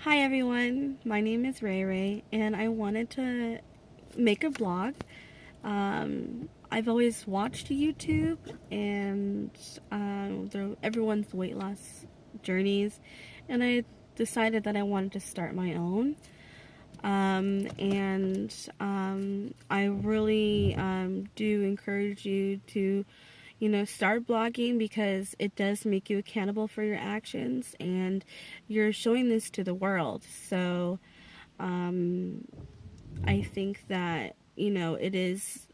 Hi everyone, my name is Ray Ray and I wanted to make a vlog. I've always watched YouTube and everyone's weight loss journeys, and I decided that I wanted to start my own. I really do encourage you to, start blogging because it does make you accountable for your actions and you're showing this to the world. So um, I think that, it is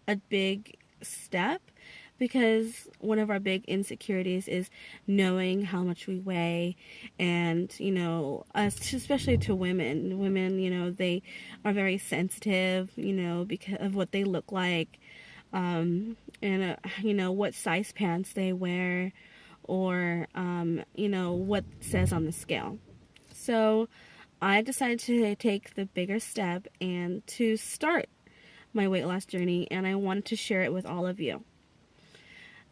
a big step because one of our big insecurities is knowing how much we weigh. And us, especially to women, they are very sensitive, because of what they look like, and what size pants they wear, or what says on the scale. So I decided to take the bigger step and to start my weight loss journey, and I wanted to share it with all of you.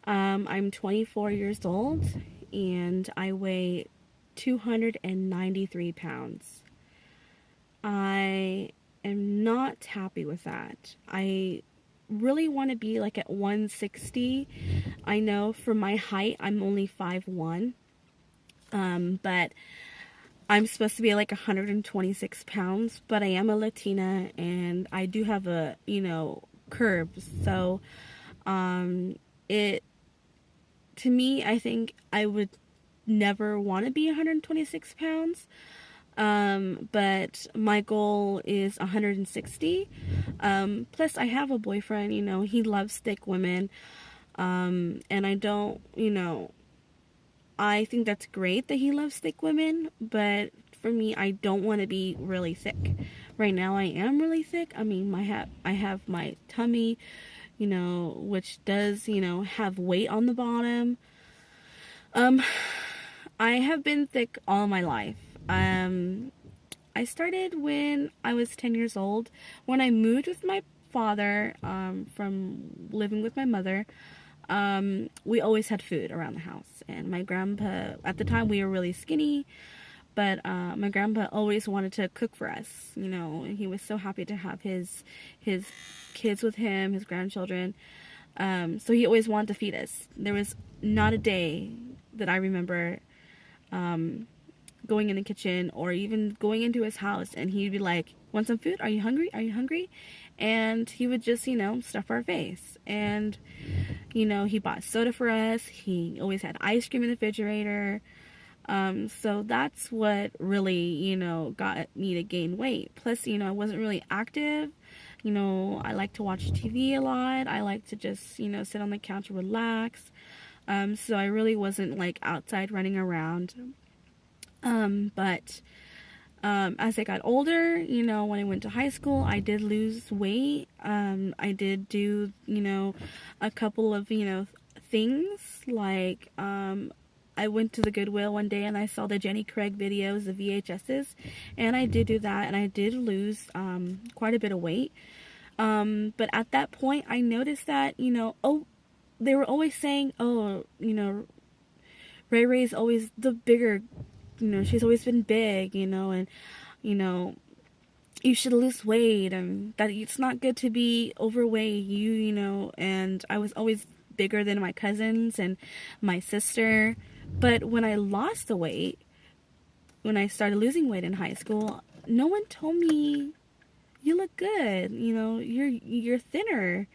I'm 24 years old and I weigh 293 pounds. I am not happy with that. I really want to be like at 160. I know for my height, I'm only 5'1", but I'm supposed to be like 126 pounds, but I am a Latina and I do have curves. So, it, to me, I think I would never want to be 126 pounds. But my goal is 160. Plus I have a boyfriend, he loves thick women. And I don't, I think that's great that he loves thick women, but for me, I don't want to be really thick. Right now, I am really thick. I mean, I have my tummy, which does, have weight on the bottom. Um, I have been thick all my life. I started when I was 10 years old. When I moved with my father, from living with my mother, we always had food around the house. And my grandpa, at the time we were really skinny, but my grandpa always wanted to cook for us, and he was so happy to have his kids with him, his grandchildren. So he always wanted to feed us. There was not a day that I remember going in the kitchen or even going into his house and he'd be like, "Want some food? Are you hungry? Are you hungry?" And he would just, stuff our face. And, he bought soda for us. He always had ice cream in the refrigerator. So that's what really, got me to gain weight. Plus, I wasn't really active. I like to watch TV a lot. I like to just, sit on the couch and relax. So I really wasn't like outside running around. But as I got older, when I went to high school, I did lose weight. I did do, a couple of, things like, I went to the Goodwill one day and I saw the Jenny Craig videos, the VHSs, and I did do that and I did lose, quite a bit of weight. But at that point, I noticed that, they were always saying, oh, Ray Ray's always the bigger, she's always been big, and, you know, you should lose weight and that it's not good to be overweight, and I was always bigger than my cousins and my sister. But when I lost the weight, when I started losing weight in high school, no one told me, "You look good, you're thinner."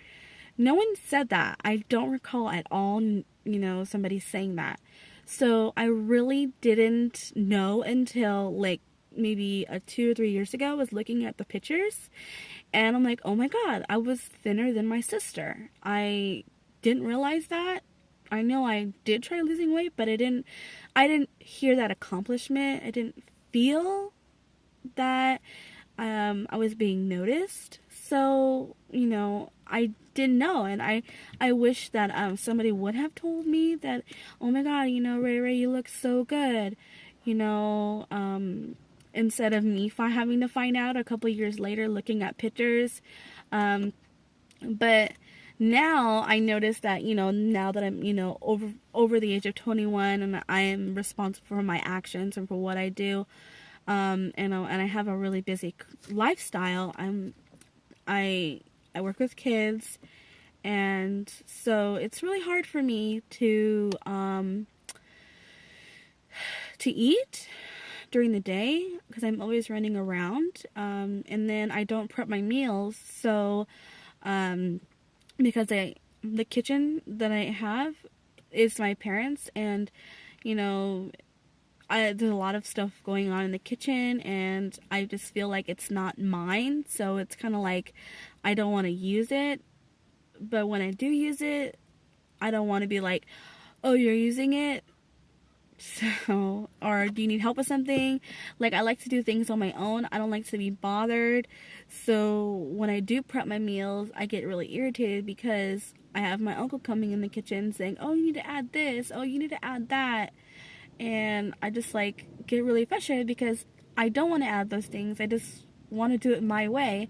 No one said that. I don't recall at all, somebody saying that. So I really didn't know until like maybe 2 or 3 years ago. I was looking at the pictures and I'm like, oh my God, I was thinner than my sister. I didn't realize that. I know I did try losing weight, but I didn't hear that accomplishment. I didn't feel that I was being noticed. So, I didn't know. And I wish that somebody would have told me that, oh my God, Ray Ray, you look so good. You know, instead of me having to find out a couple years later looking at pictures. But now I notice that, now that I'm, over the age of 21, and I am responsible for my actions and for what I do, and I have a really busy lifestyle. I work with kids, and so it's really hard for me to eat during the day because I'm always running around, and then I don't prep my meals, so because the kitchen that I have is my parents, and there's a lot of stuff going on in the kitchen, and I just feel like it's not mine, so it's kind of like I don't want to use it, but when I do use it, I don't want to be like, oh, you're using it, so, or do you need help with something? Like, I like to do things on my own. I don't like to be bothered. So when I do prep my meals, I get really irritated because I have my uncle coming in the kitchen saying, oh, you need to add this. Oh, you need to add that. And I just like get really frustrated because I don't want to add those things. I just want to do it my way.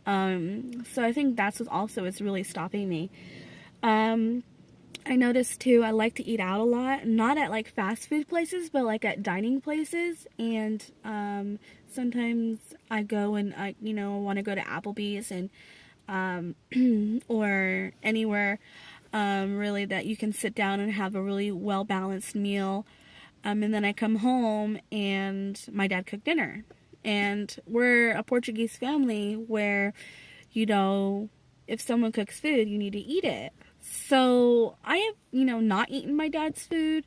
So I think that's what also is really stopping me. I noticed too, I like to eat out a lot, not at like fast food places, but like at dining places. And sometimes I go and I, want to go to Applebee's and or anywhere really that you can sit down and have a really well balanced meal. And then I come home and my dad cooked dinner. And we're a Portuguese family where, if someone cooks food, you need to eat it. So I have, not eaten my dad's food,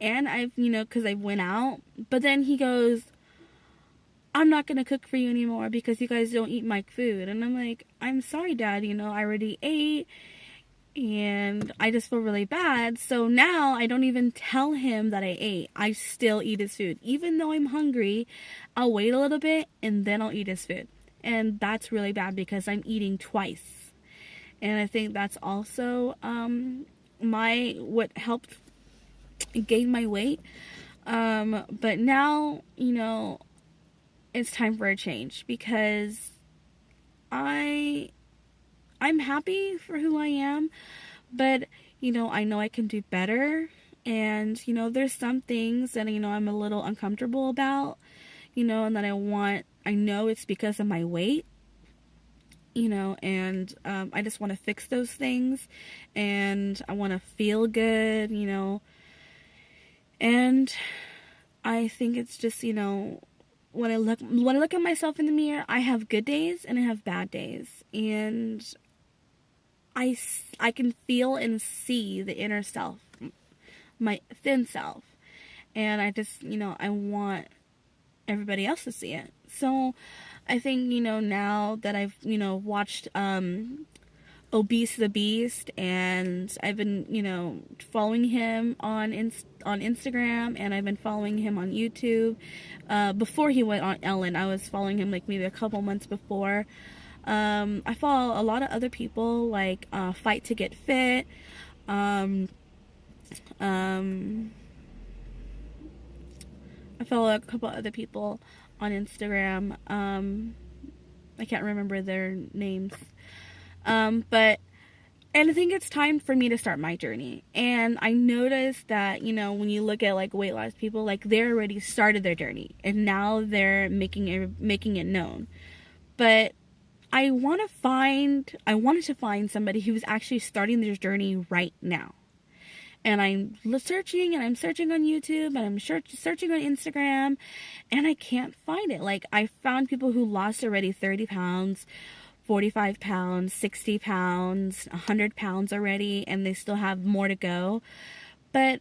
and I've, because I went out, but then he goes, I'm not going to cook for you anymore because you guys don't eat my food. And I'm like, I'm sorry, Dad, I already ate, and I just feel really bad. So now I don't even tell him that I ate. I still eat his food. Even though I'm hungry, I'll wait a little bit, and then I'll eat his food. And that's really bad because I'm eating twice. And I think that's also what helped gain my weight. But now, it's time for a change because I'm happy for who I am, but I know I can do better. And there's some things that I'm a little uncomfortable about, and that I know it's because of my weight. And I just want to fix those things, and I want to feel good, and I think it's just, when I look at myself in the mirror, I have good days and I have bad days, and I can feel and see the inner self, my thin self, and I just, I want everybody else to see it. So I think, now that I've, watched Obese the Beast, and I've been, following him on Instagram, and I've been following him on YouTube. Before he went on Ellen, I was following him like maybe a couple months before. I follow a lot of other people like Fight to Get Fit. I follow a couple other people on Instagram. I can't remember their names. But I think it's time for me to start my journey. And I noticed that, when you look at like weight loss people, like they already started their journey and now they're making it known. But I wanted to find somebody who's actually starting their journey right now. And I'm searching on YouTube, and I'm searching on Instagram, and I can't find it. Like, I found people who lost already 30 pounds, 45 pounds, 60 pounds, 100 pounds already, and they still have more to go. But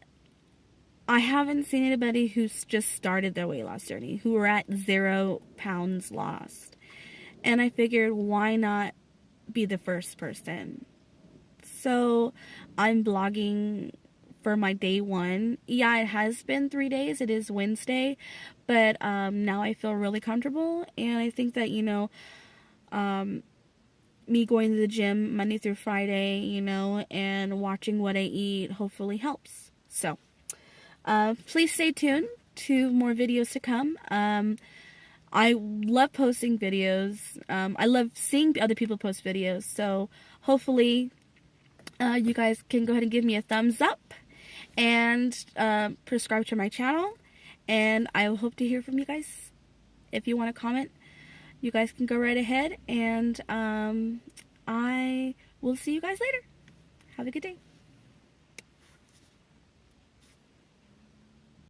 I haven't seen anybody who's just started their weight loss journey, who are at 0 pounds lost. And I figured, why not be the first person? So I'm blogging for my day 1. Yeah, it has been 3 days. It is Wednesday, but now I feel really comfortable, and I think that me going to the gym Monday through Friday, and watching what I eat hopefully helps. So please stay tuned to more videos to come. I love posting videos. I love seeing other people post videos, so hopefully You guys can go ahead and give me a thumbs up and subscribe to my channel. And I will hope to hear from you guys. If you want to comment, you guys can go right ahead. And I will see you guys later. Have a good day.